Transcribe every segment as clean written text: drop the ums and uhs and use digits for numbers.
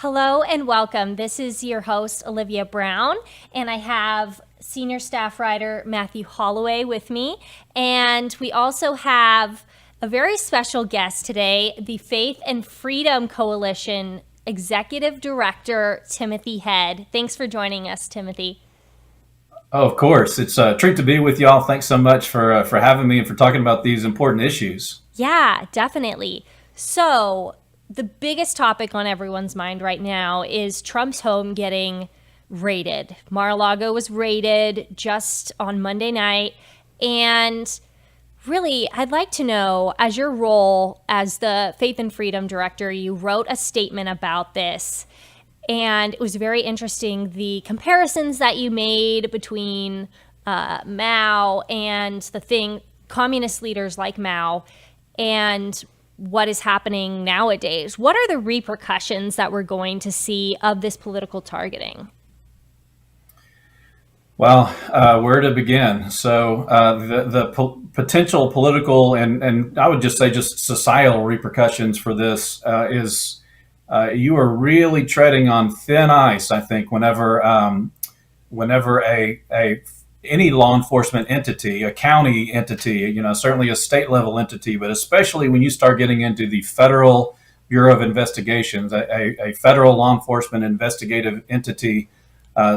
Hello and welcome. This is your host, Olivia Brown, and I have senior staff writer Matthew Holloway with me. And we also have a very special guest today, the Faith and Freedom Coalition Executive Director, Timothy Head. Thanks for joining us, Timothy. Oh, of course. It's a treat to be with y'all. Thanks so much for having me and for talking about these important issues. Yeah, definitely. So, the biggest topic on everyone's mind right now is Trump's home getting raided. Mar-a-Lago was raided just on Monday night. And really, I'd like to know, as your role as the Faith and Freedom Director, you wrote a statement about this. And it was very interesting, the comparisons that you made between Mao and communist leaders like Mao and what is happening nowadays. What are the repercussions that we're going to see of this political targeting? Well, where to begin? So the potential political and I would just say just societal repercussions for this is you are really treading on thin ice, I think, whenever any law enforcement entity, a county entity, certainly a state level entity, but especially when you start getting into the Federal Bureau of Investigations, a federal law enforcement investigative entity,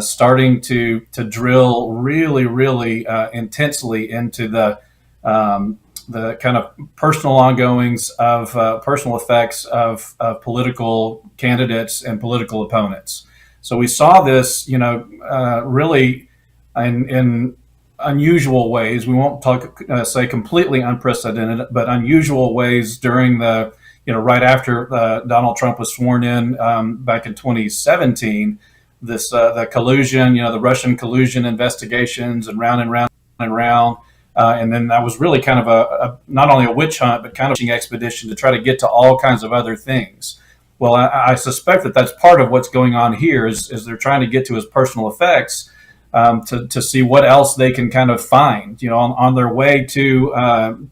starting to drill really intensely into the kind of personal ongoings of personal effects of political candidates and political opponents. So we saw this, really in unusual ways. We won't say completely unprecedented, but unusual ways during the, right after Donald Trump was sworn in back in 2017. This the collusion, the Russian collusion investigations and round and round and round. And then that was really kind of a not only a witch hunt, but kind of an expedition to try to get to all kinds of other things. Well, I suspect that that's part of what's going on here is they're trying to get to his personal effects to see what else they can kind of find, on their way to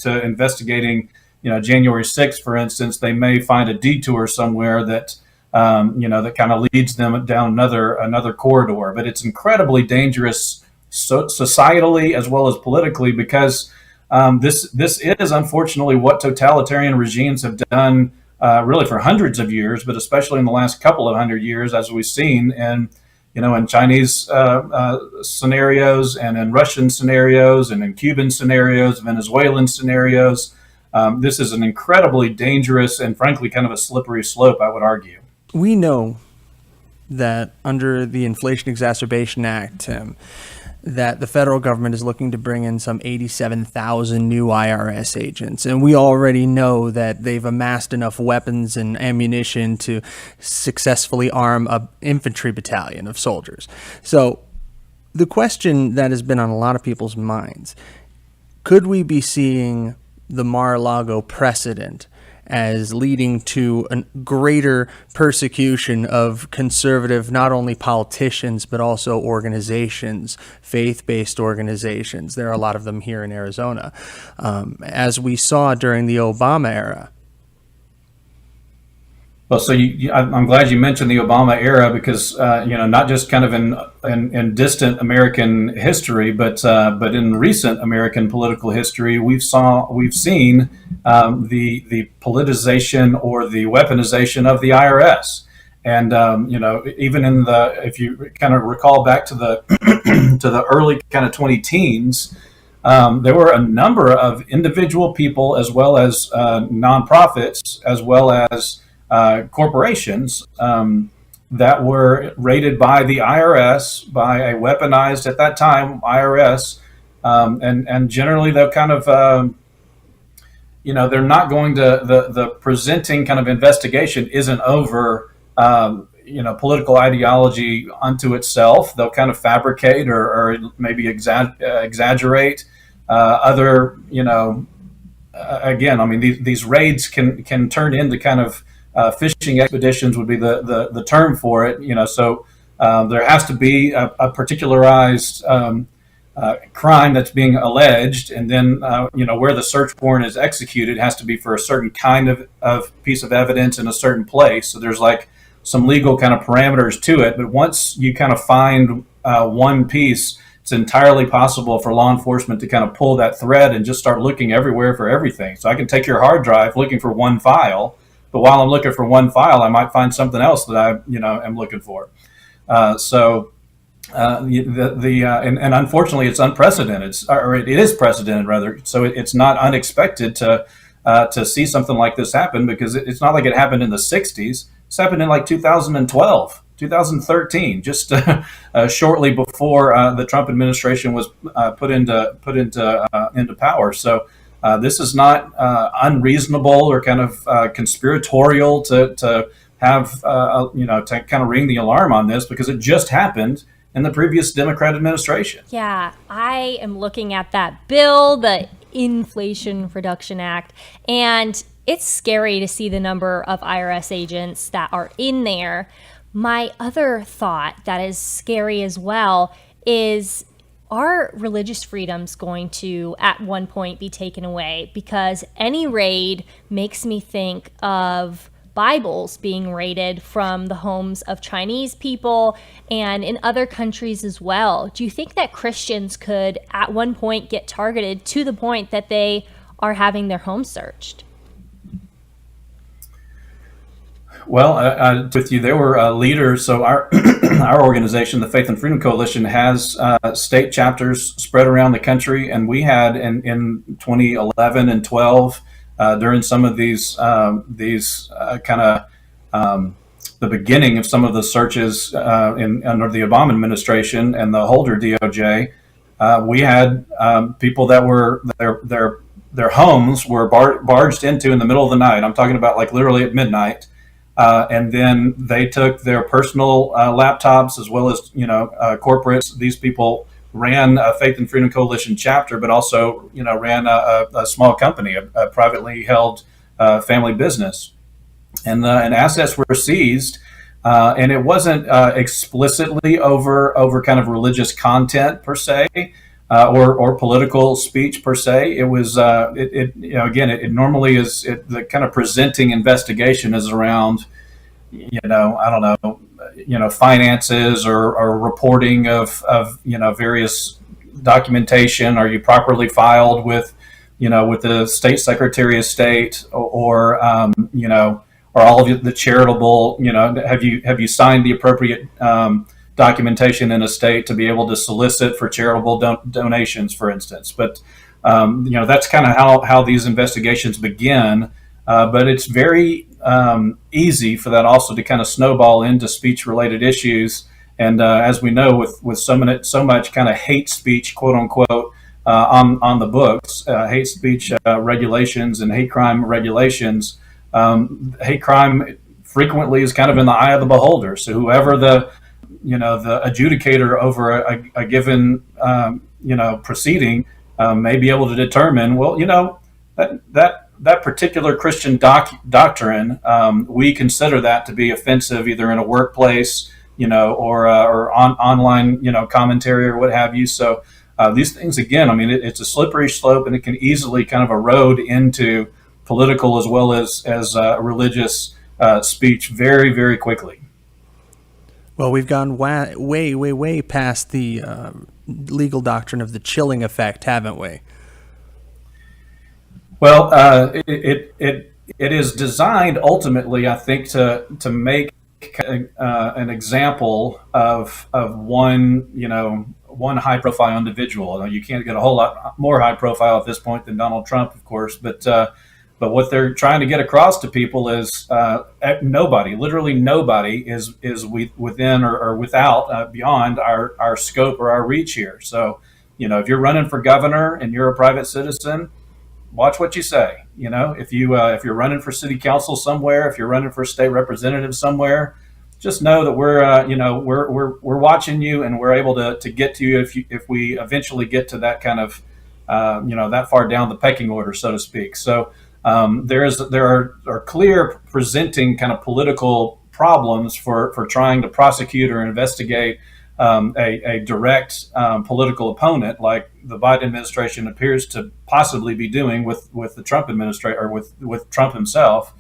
investigating, January 6th, for instance. They may find a detour somewhere that, that kind of leads them down another corridor. But it's incredibly dangerous societally as well as politically, because this is unfortunately what totalitarian regimes have done really for hundreds of years, but especially in the last couple of hundred years, as we've seen in Chinese scenarios and in Russian scenarios and in Cuban scenarios, Venezuelan scenarios. This is an incredibly dangerous and frankly kind of a slippery slope, I would argue. We know that under the Inflation Exacerbation Act, Tim, that the federal government is looking to bring in some 87,000 new IRS agents. And we already know that they've amassed enough weapons and ammunition to successfully arm an infantry battalion of soldiers. So the question that has been on a lot of people's minds, could we be seeing the Mar-a-Lago precedent as leading to a greater persecution of conservative, not only politicians, but also organizations, faith-based organizations? There are a lot of them here in Arizona, as we saw during the Obama era. Well, so I'm glad you mentioned the Obama era because not just kind of in distant American history, but in recent American political history, we've seen the politicization or the weaponization of the IRS, and even if you kind of recall back to the to the early kind of 2010s. There were a number of individual people as well as nonprofits as well as corporations that were raided by the IRS, by a weaponized at that time IRS, and generally they're kind of they're not going to the presenting kind of investigation isn't over political ideology unto itself. They'll kind of fabricate or maybe exaggerate other again. I mean these raids can turn into kind of fishing expeditions would be the term for it, so there has to be a particularized crime that's being alleged, and then where the search warrant is executed has to be for a certain kind of piece of evidence in a certain place. So there's like some legal kind of parameters to it. But once you kind of find one piece, it's entirely possible for law enforcement to kind of pull that thread and just start looking everywhere for everything. So I can take your hard drive looking for one file, but while I'm looking for one file, I might find something else that I am looking for. And unfortunately, it's unprecedented, or it is precedented rather. So it's not unexpected to see something like this happen, because it's not like it happened in the 60s. It's happened in like 2012, 2013, just shortly before the Trump administration was put into power. So this is not unreasonable or kind of conspiratorial to have to kind of ring the alarm on this, because it just happened in the previous Democrat administration. Yeah, I am looking at that bill, the Inflation Reduction Act, and it's scary to see the number of IRS agents that are in there. My other thought that is scary as well is, are religious freedoms going to at one point be taken away? Because any raid makes me think of Bibles being raided from the homes of Chinese people and in other countries as well. Do you think that Christians could at one point get targeted to the point that they are having their homes searched? Well, with you, there were leaders. So our our organization, the Faith and Freedom Coalition, has state chapters spread around the country, and we had in 2011 and 12 during some of these kind of the beginning of some of the searches under the Obama administration and the Holder DOJ. We had people that were their homes were barged into in the middle of the night. I'm talking about like literally at midnight. And then they took their personal laptops as well as, corporates. These people ran a Faith and Freedom Coalition chapter, but also, ran a small company, a privately held family business. And assets were seized. And it wasn't explicitly over kind of religious content per se, or political speech per se. It was it normally is the kind of presenting investigation is around I don't know finances or reporting of various documentation. Are you properly filed with the state Secretary of State, or all of the charitable, have you signed the appropriate documentation in a state to be able to solicit for charitable donations, for instance. But that's kind of how these investigations begin. But it's very easy for that also to kind of snowball into speech-related issues. And as we know, with so much kind of hate speech, quote unquote, on the books, hate speech regulations and hate crime regulations, hate crime frequently is kind of in the eye of the beholder. So whoever the adjudicator over a given, proceeding may be able to determine, well, that particular Christian doctrine, we consider that to be offensive either in a workplace, or online, commentary or what have you. So these things, again, I mean, it's a slippery slope, and it can easily kind of erode into political as well as religious speech very, very quickly. Well, we've gone way past the legal doctrine of the chilling effect, haven't we? Well, it is designed ultimately, I think, to make an example of one high profile individual. You can't get a whole lot more high profile at this point than Donald Trump, of course, but what they're trying to get across to people is literally nobody is within or without beyond our scope or our reach here. So, if you're running for governor and you're a private citizen, watch what you say. If you're running for city council somewhere, if you're running for state representative somewhere, just know that we're watching you, and we're able to get to you if we eventually get to that kind of that far down the pecking order, so to speak. So there are clear presenting kind of political problems for trying to prosecute or investigate a direct political opponent, like the Biden administration appears to possibly be doing with the Trump administration, or with Trump himself.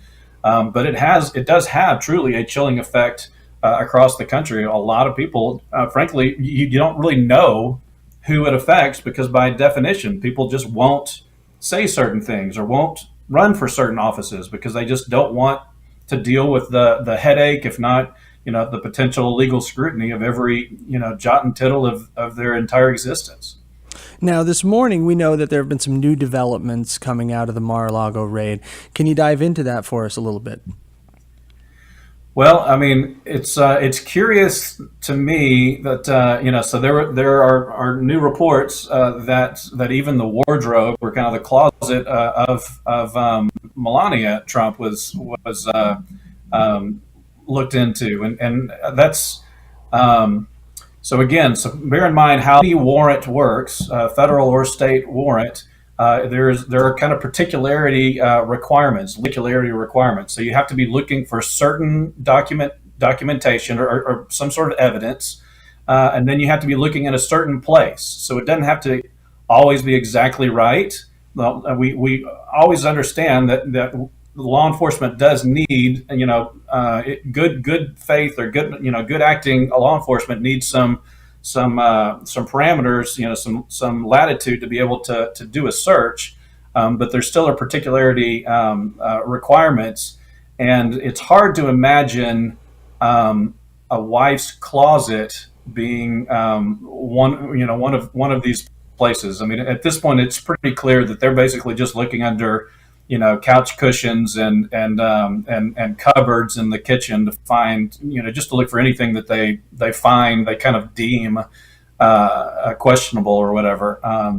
But it does have truly a chilling effect across the country. A lot of people, frankly, you don't really know who it affects because by definition, people just won't say certain things or won't run for certain offices because they just don't want to deal with the headache, if not, the potential legal scrutiny of every, jot and tittle of their entire existence. Now, this morning, we know that there have been some new developments coming out of the Mar-a-Lago raid. Can you dive into that for us a little bit? Well, I mean, it's curious to me that so there are new reports that even the wardrobe or kind of the closet of Melania Trump was looked into, and that's so again. So bear in mind how the warrant works, federal or state warrant. There are kind of particularity requirements. So you have to be looking for certain documentation or some sort of evidence, and then you have to be looking in a certain place. So it doesn't have to always be exactly right. Well, we always understand that law enforcement does need good faith or good acting. Law enforcement needs some parameters, some latitude to be able to do a search, but there still are particularity requirements, and it's hard to imagine a wife's closet being one of these places. I mean, at this point, it's pretty clear that they're basically just looking under couch cushions and cupboards in the kitchen to find, just to look for anything that they kind of deem questionable or whatever. I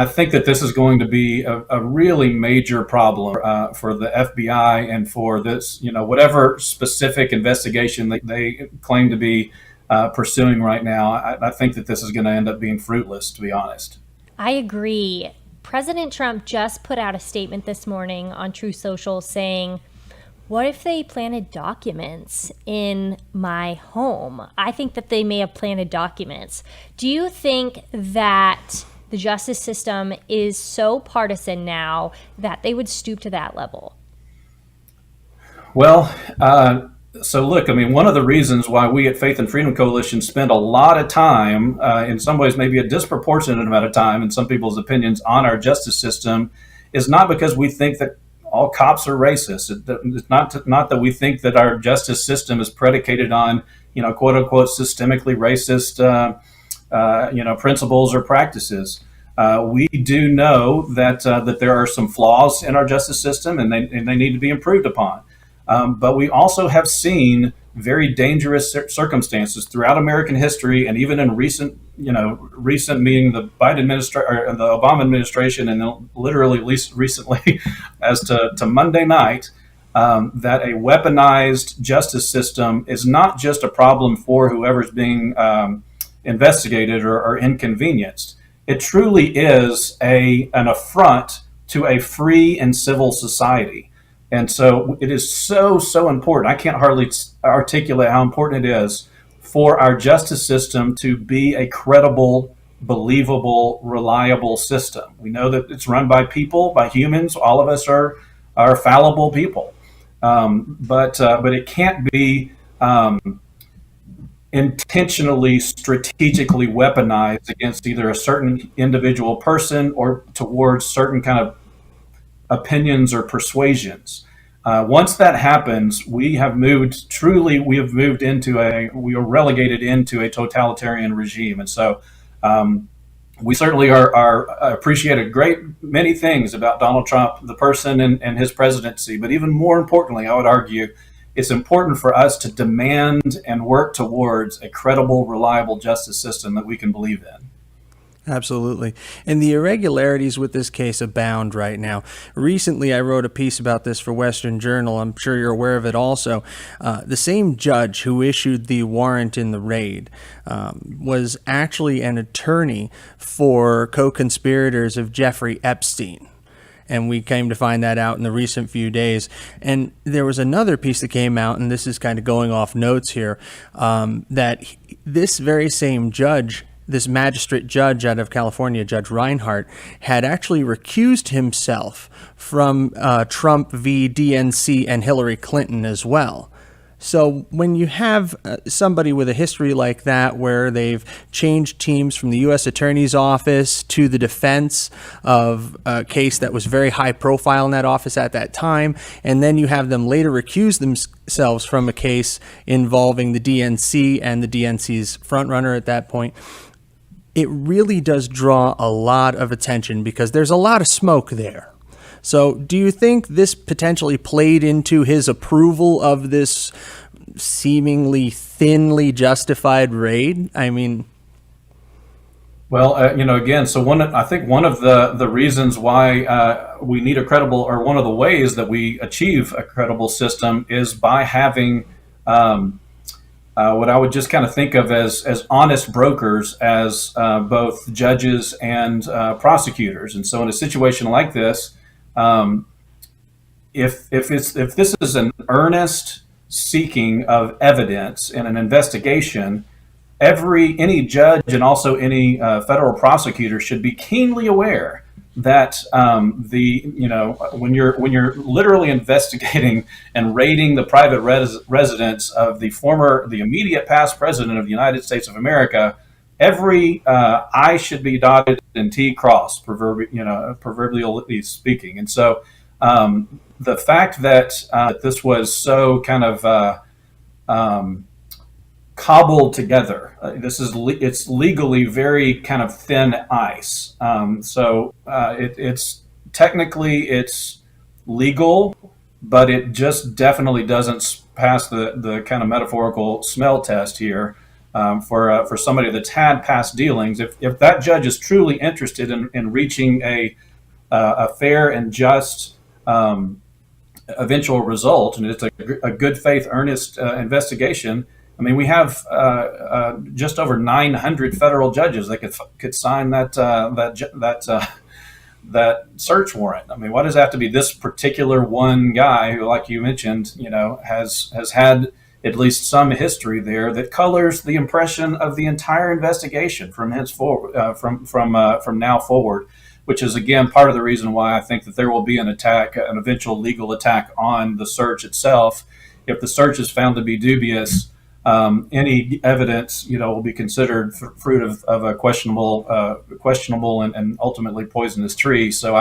think that this is going to be a really major problem for the FBI and for this, whatever specific investigation they claim to be pursuing right now. I think that this is going to end up being fruitless, to be honest. I agree. President Trump just put out a statement this morning on Truth Social saying, what if they planted documents in my home? I think that they may have planted documents. Do you think that the justice system is so partisan now that they would stoop to that level? Well, so look, I mean, one of the reasons why we at Faith and Freedom Coalition spend a lot of time, in some ways maybe a disproportionate amount of time in some people's opinions on our justice system, is not because we think that all cops are racist. It's not that we think that our justice system is predicated on, quote unquote, systemically racist, principles or practices. We do know that there are some flaws in our justice system, and they need to be improved upon. But we also have seen very dangerous circumstances throughout American history, and even in recent meaning the Biden administration or the Obama administration, and then literally least recently, as to Monday night, that a weaponized justice system is not just a problem for whoever's being investigated or inconvenienced. It truly is an affront to a free and civil society. And so it is so important. I can't hardly articulate how important it is for our justice system to be a credible, believable, reliable system. We know that it's run by people, by humans. All of us are fallible people. But it can't be intentionally, strategically weaponized against either a certain individual person or towards certain kind of opinions or persuasions. Once that happens, we are relegated into a totalitarian regime. And so we certainly appreciate a great many things about Donald Trump, the person and his presidency. But even more importantly, I would argue, it's important for us to demand and work towards a credible, reliable justice system that we can believe in. Absolutely. And the irregularities with this case abound right now. Recently, I wrote a piece about this for Western Journal. I'm sure you're aware of it also. The same judge who issued the warrant in the raid was actually an attorney for co-conspirators of Jeffrey Epstein. And we came to find that out in the recent few days. And there was another piece that came out, and this is kind of going off notes here, that this very same judge this magistrate judge out of California, Judge Reinhardt, had actually recused himself from Trump v. DNC and Hillary Clinton as well. So when you have somebody with a history like that, where they've changed teams from the U.S. Attorney's Office to the defense of a case that was very high profile in that office at that time, and then you have them later recuse themselves from a case involving the DNC and the DNC's frontrunner at that point, it really does draw a lot of attention because there's a lot of smoke there. So do you think this potentially played into his approval of this seemingly thinly justified raid? I mean... Well, again, so I think one of the reasons why we need a credible, or one of the ways that we achieve a credible system, is by having what I would just kind of think of as honest brokers, as both judges and prosecutors. And so in a situation like this, if this is an earnest seeking of evidence in an investigation, any judge and also any federal prosecutor should be keenly aware that when you're literally investigating and raiding the private residence of the immediate past president of the United States of America, every I should be dotted and T crossed, proverbially speaking. And so the fact that this was so kind of cobbled together, it's legally very kind of thin ice. It's technically it's legal, but it just definitely doesn't pass the kind of metaphorical smell test here. For somebody that's had past dealings, if that judge is truly interested in reaching a fair and just eventual result, and it's a good faith, earnest investigation. I mean, we have just over 900 federal judges that could sign that search warrant. I mean, why does it have to be this particular one guy who, like you mentioned, has had at least some history there that colors the impression of the entire investigation from henceforward, from now forward, which is again part of the reason why I think that there will be an eventual legal attack on the search itself. If the search is found to be dubious, any evidence, will be considered fruit of a questionable and ultimately poisonous tree. So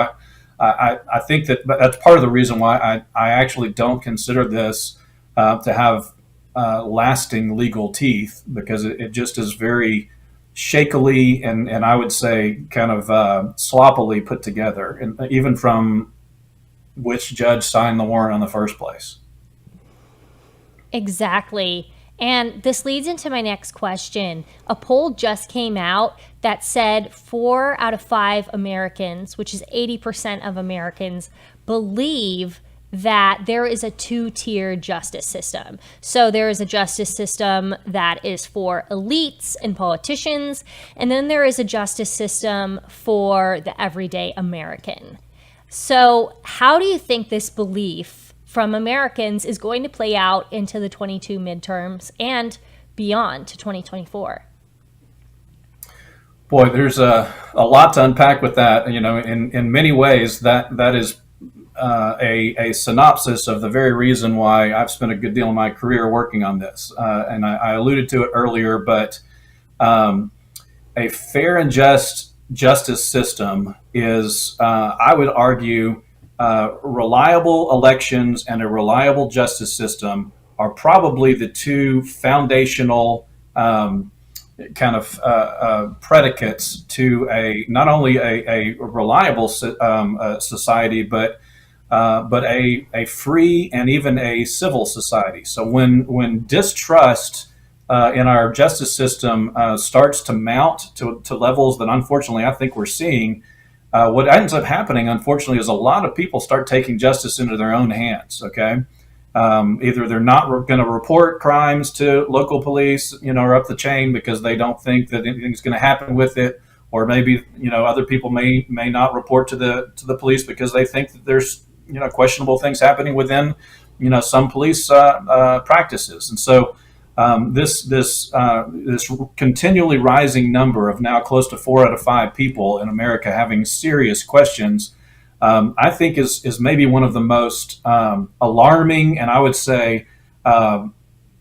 I think that's part of the reason why I actually don't consider this to have lasting legal teeth, because it just is very shakily and I would say kind of sloppily put together, and even from which judge signed the warrant in the first place. Exactly. And this leads into my next question. A poll just came out that said 4 out of 5 Americans, which is 80% of Americans, believe that there is a two-tiered justice system. So there is a justice system that is for elites and politicians, and then there is a justice system for the everyday American. So how do you think this belief from Americans is going to play out into the 22 midterms and beyond to 2024? Boy, there's a lot to unpack with that. In many ways, that is a synopsis of the very reason why I've spent a good deal of my career working on this. And I alluded to it earlier, but a fair and just justice system is, I would argue, reliable elections and a reliable justice system are probably the two foundational kind of predicates to not only a reliable society, but a free and even a civil society. So when distrust in our justice system starts to mount to levels that unfortunately I think we're seeing, what ends up happening, unfortunately, is a lot of people start taking justice into their own hands. Okay, either they're not going to report crimes to local police, or up the chain because they don't think that anything's going to happen with it, or maybe other people may not report to the police because they think that there's questionable things happening within some police practices. And so this continually rising number of now close to 4 out of 5 people in America having serious questions, I think is maybe one of the most alarming, and I would say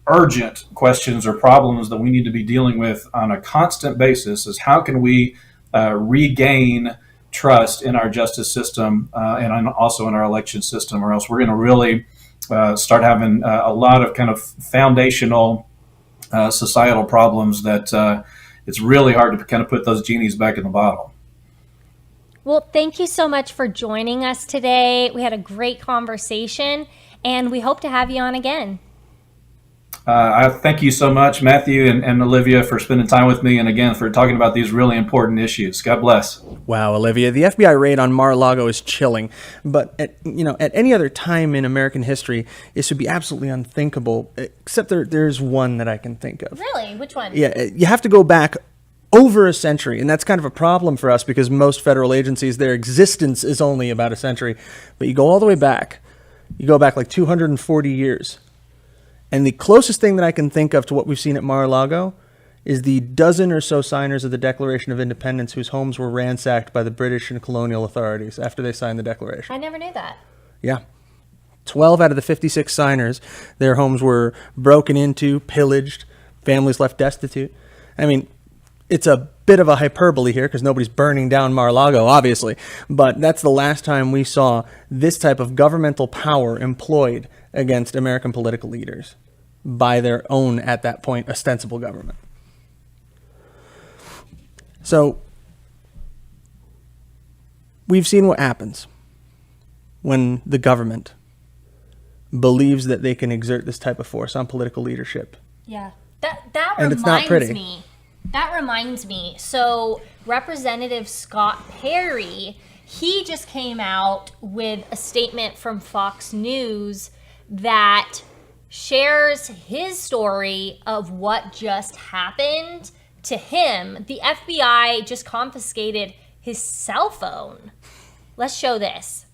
urgent questions or problems that we need to be dealing with on a constant basis. Is how can we regain trust in our justice system and also in our election system, or else we're going to really start having a lot of kind of foundational societal problems that it's really hard to kind of put those genies back in the bottle. Well, thank you so much for joining us today. We had a great conversation, and we hope to have you on again. I thank you so much, Matthew and Olivia, for spending time with me, and again, for talking about these really important issues. God bless. Wow, Olivia, the FBI raid on Mar-a-Lago is chilling, but at any other time in American history, this would be absolutely unthinkable, except there's one that I can think of. Really? Which one? Yeah, you have to go back over a century, and that's kind of a problem for us because most federal agencies, their existence is only about a century, but you go all the way back. You go back like 240 years. And the closest thing that I can think of to what we've seen at Mar-a-Lago is the dozen or so signers of the Declaration of Independence whose homes were ransacked by the British and colonial authorities after they signed the Declaration. I never knew that. Yeah. 12 out of the 56 signers, their homes were broken into, pillaged, families left destitute. I mean, it's a bit of a hyperbole here because nobody's burning down Mar-a-Lago, obviously, but that's the last time we saw this type of governmental power employed against American political leaders by their own, at that point, ostensible government. So we've seen what happens when the government believes that they can exert this type of force on political leadership. Yeah. That And it's not pretty. me. That reminds me. So Representative Scott Perry, he just came out with a statement from Fox News that shares his story of what just happened to him. The FBI just confiscated his cell phone. Let's show this.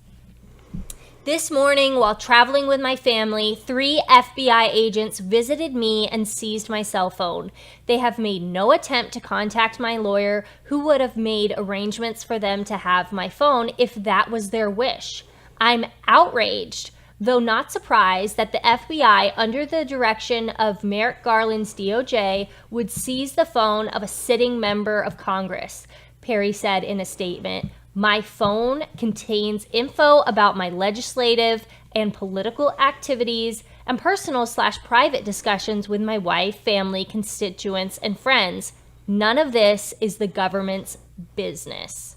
This morning, while traveling with my family, 3 FBI agents visited me and seized my cell phone. They have made no attempt to contact my lawyer, who would have made arrangements for them to have my phone if that was their wish. I'm outraged, though not surprised, that the FBI, under the direction of Merrick Garland's DOJ, would seize the phone of a sitting member of Congress, Perry said in a statement. My phone contains info about my legislative and political activities and personal/private discussions with my wife, family, constituents, and friends. None of this is the government's business.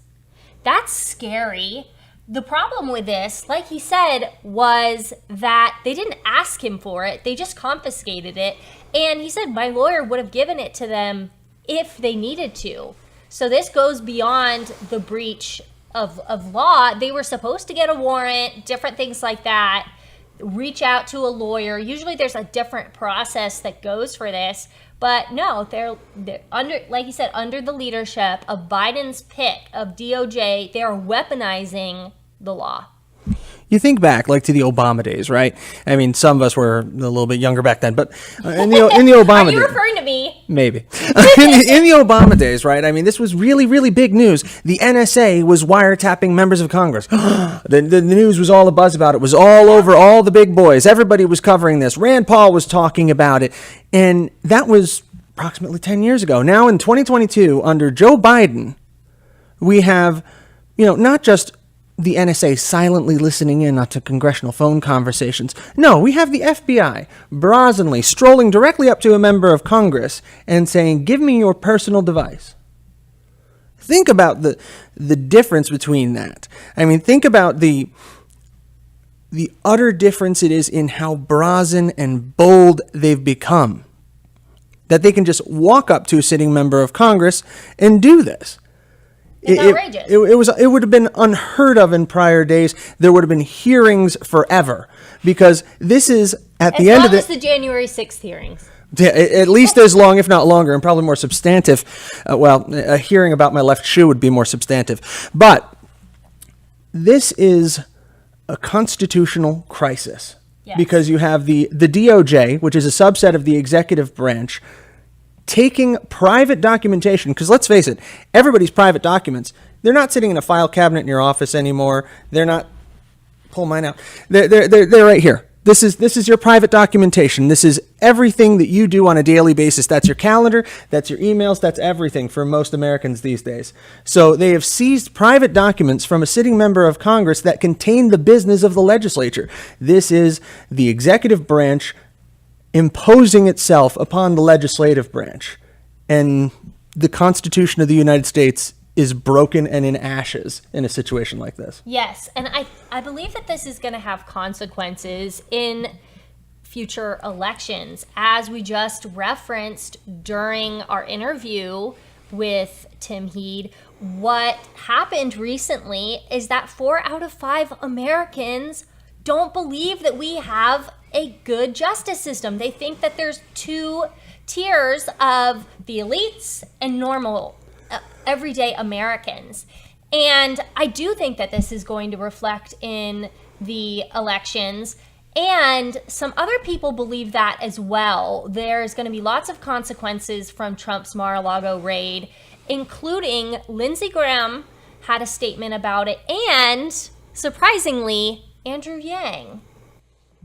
That's scary. The problem with this, like he said, was that they didn't ask him for it. They just confiscated it. And he said my lawyer would have given it to them if they needed to. So this goes beyond the breach of law. They were supposed to get a warrant, different things like that, reach out to a lawyer. Usually there's a different process that goes for this. But no, they're under, like you said, under the leadership of Biden's pick of DOJ, they are weaponizing the law. You think back, like, to the Obama days, right? I mean, some of us were a little bit younger back then, but in the Obama days... Are you referring to me? Maybe. in the Obama days, right? I mean, this was really, really big news. The NSA was wiretapping members of Congress. The news was all abuzz about it. It was all over, all the big boys. Everybody was covering this. Rand Paul was talking about it. And that was approximately 10 years ago. Now, in 2022, under Joe Biden, we have, not just the NSA silently listening in to congressional phone conversations. No, we have the FBI brazenly strolling directly up to a member of Congress and saying, give me your personal device. Think about the difference between that. I mean, think about the utter difference it is in how brazen and bold they've become. That they can just walk up to a sitting member of Congress and do this. It's outrageous. It would have been unheard of in prior days. There would have been hearings forever because this is at the end of the January 6th hearings. At least as long, if not longer, and probably more substantive. A hearing about my left shoe would be more substantive. But this is a constitutional crisis Yes. Because you have the DOJ, which is a subset of the executive branch, taking private documentation, because let's face it, everybody's private documents, they're not sitting in a file cabinet in your office anymore. They're not, pull mine out. They're right here. This is your private documentation. This is everything that you do on a daily basis. That's your calendar, that's your emails, that's everything for most Americans these days. So they have seized private documents from a sitting member of Congress that contain the business of the legislature. This is the executive branch imposing itself upon the legislative branch. And the Constitution of the United States is broken and in ashes in a situation like this. Yes, and I believe that this is going to have consequences in future elections. As we just referenced during our interview with Tim Heed, what happened recently is that 4 out of 5 Americans don't believe that we have a good justice system. They think that there's 2 tiers of the elites and normal everyday Americans. And I do think that this is going to reflect in the elections. And some other people believe that as well. There's going to be lots of consequences from Trump's Mar-a-Lago raid, including Lindsey Graham had a statement about it, and surprisingly, Andrew Yang.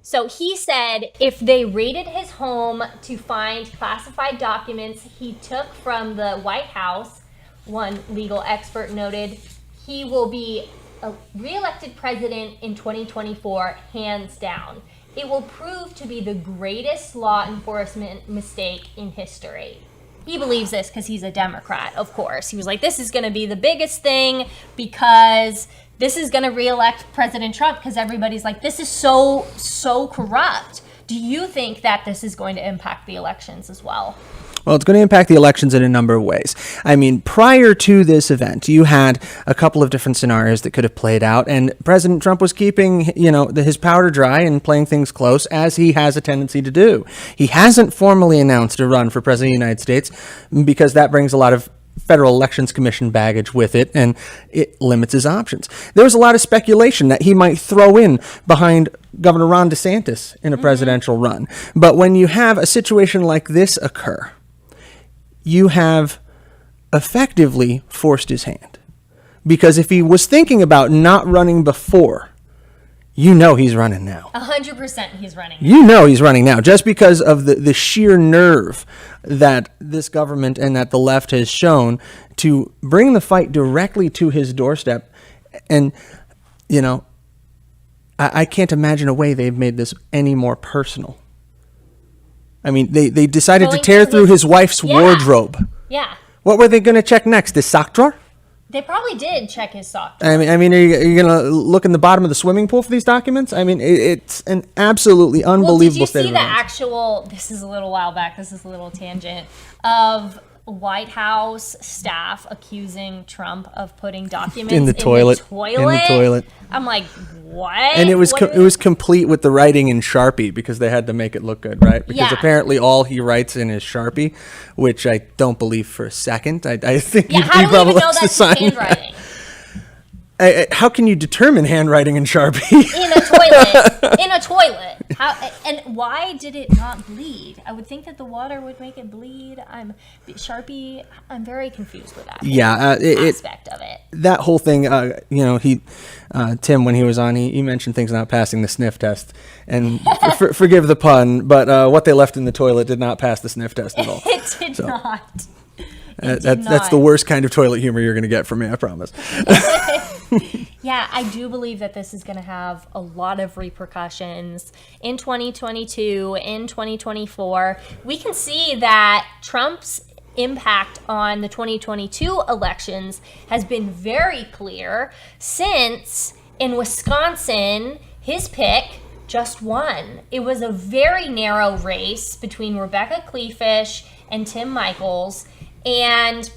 So he said if they raided his home to find classified documents he took from the White House, one legal expert noted, he will be a re-elected president in 2024, hands down. It will prove to be the greatest law enforcement mistake in history. He believes this because he's a Democrat, of course. He was like, this is going to be the biggest thing because this is going to re-elect President Trump, because everybody's like, this is so corrupt. Do you think that this is going to impact the elections as well? Well, it's going to impact the elections in a number of ways. I mean, prior to this event, you had a couple of different scenarios that could have played out, and President Trump was keeping, his powder dry and playing things close, as he has a tendency to do. He hasn't formally announced a run for President of the United States because that brings a lot of Federal Elections Commission baggage with it, and it limits his options. There was a lot of speculation that he might throw in behind Governor Ron DeSantis in a presidential run. But when you have a situation like this occur, you have effectively forced his hand. Because if he was thinking about not running before, he's running now. 100% he's running. He's running now, just because of the sheer nerve that this government and that the left has shown to bring the fight directly to his doorstep. And, I can't imagine a way they've made this any more personal. I mean, they decided to tear through his wife's wardrobe. Yeah. What were they going to check next? His sock drawer? They probably did check his sock drawer. I mean, are you going to look in the bottom of the swimming pool for these documents? I mean, it's an absolutely unbelievable state of Did you see the actual, this is a little while back, this is a little tangent, of White House staff accusing Trump of putting documents in the toilet. In the toilet. I'm like, what? And it was complete with the writing in Sharpie, because they had to make it look good, right? Because apparently all he writes in is Sharpie, which I don't believe for a second. I think he how do we probably even know likes to that's sign handwriting? How can you determine handwriting in Sharpie? In a toilet. In a toilet. And why did it not bleed? I would think that the water would make it bleed. Sharpie, I'm very confused with that aspect of it. That whole thing, Tim, when he was on, he mentioned things not passing the sniff test. And forgive the pun, but what they left in the toilet did not pass the sniff test at all. It did not. That's the worst kind of toilet humor you're going to get from me, I promise. Yeah, I do believe that this is going to have a lot of repercussions in 2022, in 2024. We can see that Trump's impact on the 2022 elections has been very clear, since in Wisconsin, his pick just won. It was a very narrow race between Rebecca Kleefisch and Tim Michels. And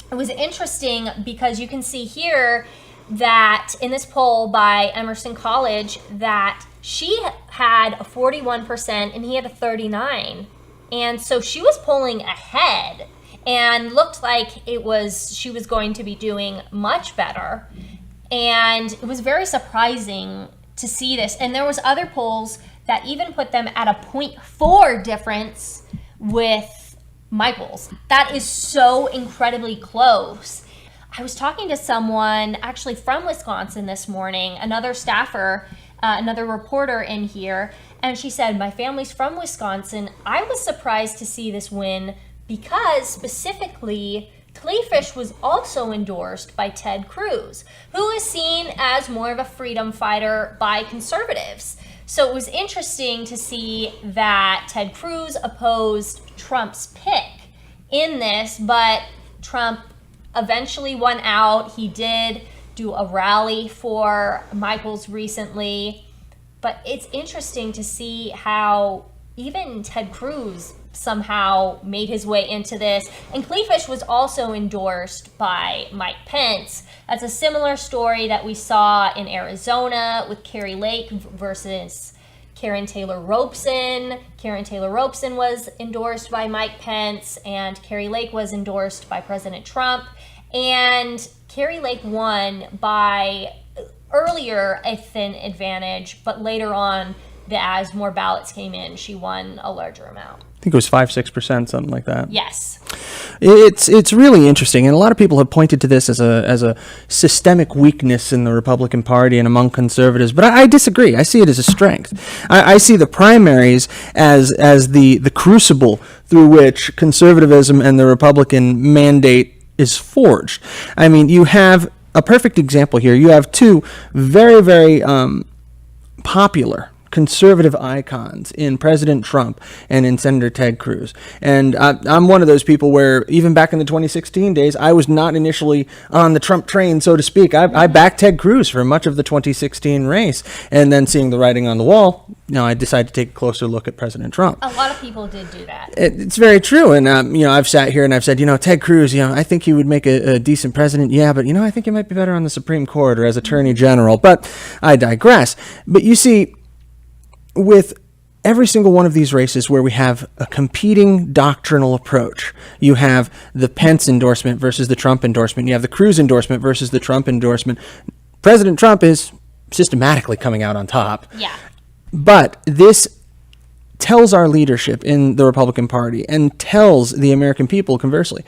it was interesting because you can see here that in this poll by Emerson College, that she had a 41% and he had a 39%. And so she was polling ahead and looked like she was going to be doing much better. And it was very surprising to see this. And there was other polls that even put them at a 0.4 difference with Michael's. That is so incredibly close. I was talking to someone actually from Wisconsin this morning, another staffer, another reporter in here, and she said, my family's from Wisconsin. I was surprised to see this win because specifically Clayfish was also endorsed by Ted Cruz, who is seen as more of a freedom fighter by conservatives. So it was interesting to see that Ted Cruz opposed Trump's pick in this, but Trump eventually won out. He did do a rally for Michael's recently, but it's interesting to see how even Ted Cruz somehow made his way into this. And Clayfish was also endorsed by Mike Pence. That's a similar story that we saw in Arizona with Carrie Lake versus Karen Taylor Robeson. Karen Taylor Robeson was endorsed by Mike Pence, and Carrie Lake was endorsed by President Trump. And Carrie Lake won by earlier a thin advantage, but later on, as more ballots came in, she won a larger amount. I think it was 5-6%, something like that. Yes. It's really interesting, and a lot of people have pointed to this as a systemic weakness in the Republican Party and among conservatives, but I disagree. I see it as a strength. I see the primaries as the crucible through which conservatism and the Republican mandate is forged. I mean, you have a perfect example here. You have two very, very popular conservative icons in President Trump and in Senator Ted Cruz. And I'm one of those people where even back in the 2016 days, I was not initially on the Trump train, so to speak. I backed Ted Cruz for much of the 2016 race. And then seeing the writing on the wall, I decided to take a closer look at President Trump. A lot of people did do that. It's very true. And, I've sat here and I've said, Ted Cruz, I think he would make a decent president. Yeah, but, I think he might be better on the Supreme Court or as Attorney General. But I digress. But you see, with every single one of these races where we have a competing doctrinal approach, you have the Pence endorsement versus the Trump endorsement, you have the Cruz endorsement versus the Trump endorsement. President Trump is systematically coming out on top. Yeah. But this tells our leadership in the Republican Party and tells the American people, conversely,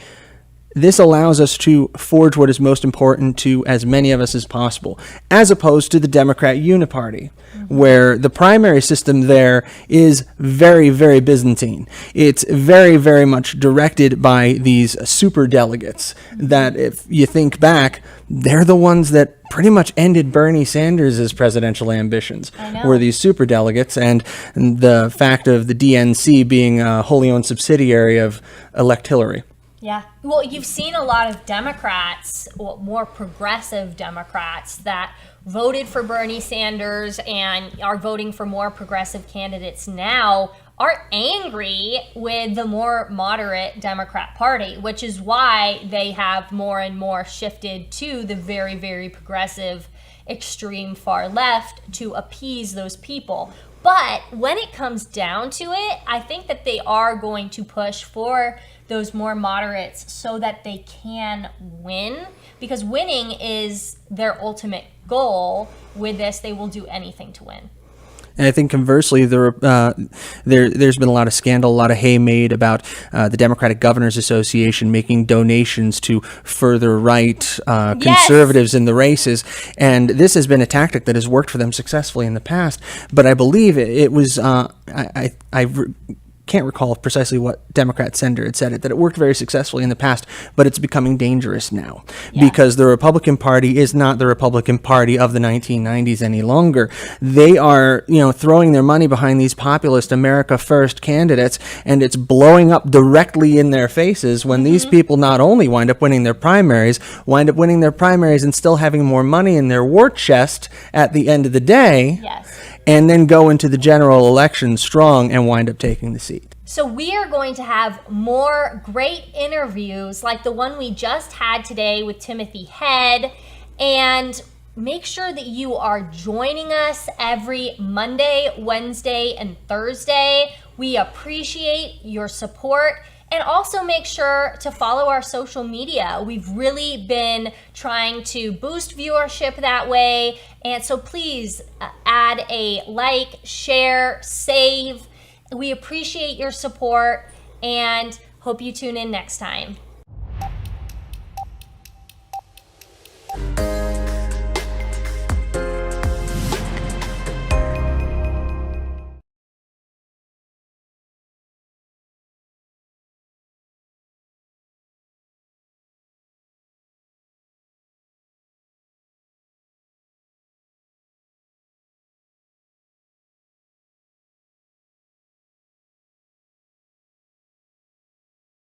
this allows us to forge what is most important to as many of us as possible, as opposed to the Democrat uniparty, where the primary system there is very, very Byzantine. It's very, very much directed by these super delegates that, if you think back, they're the ones that pretty much ended Bernie Sanders' presidential ambitions, were these super delegates, and the fact of the DNC being a wholly owned subsidiary of elect Hillary. Yeah. Well, you've seen a lot of Democrats, more progressive Democrats, that voted for Bernie Sanders and are voting for more progressive candidates now, are angry with the more moderate Democrat Party, which is why they have more and more shifted to the very, very progressive, extreme far left to appease those people. But when it comes down to it, I think that they are going to push for those more moderates so that they can win, because winning is their ultimate goal. With this, they will do anything to win. And I think conversely, there's been a lot of scandal, a lot of hay made about the Democratic Governors Association making donations to further right conservatives in the races. And this has been a tactic that has worked for them successfully in the past. But I believe it was, I can't recall precisely what Democrat senator had said it, that it worked very successfully in the past, but it's becoming dangerous now because the Republican Party is not the Republican Party of the 1990s any longer. They are, throwing their money behind these populist America First candidates, and it's blowing up directly in their faces when these people not only wind up winning their primaries and still having more money in their war chest at the end of the day. Yes. And then go into the general election strong and wind up taking the seat. So we are going to have more great interviews like the one we just had today with Timothy Head. And make sure that you are joining us every Monday, Wednesday, and Thursday. We appreciate your support. And also make sure to follow our social media. We've really been trying to boost viewership that way. And so please add a like, share, save. We appreciate your support and hope you tune in next time.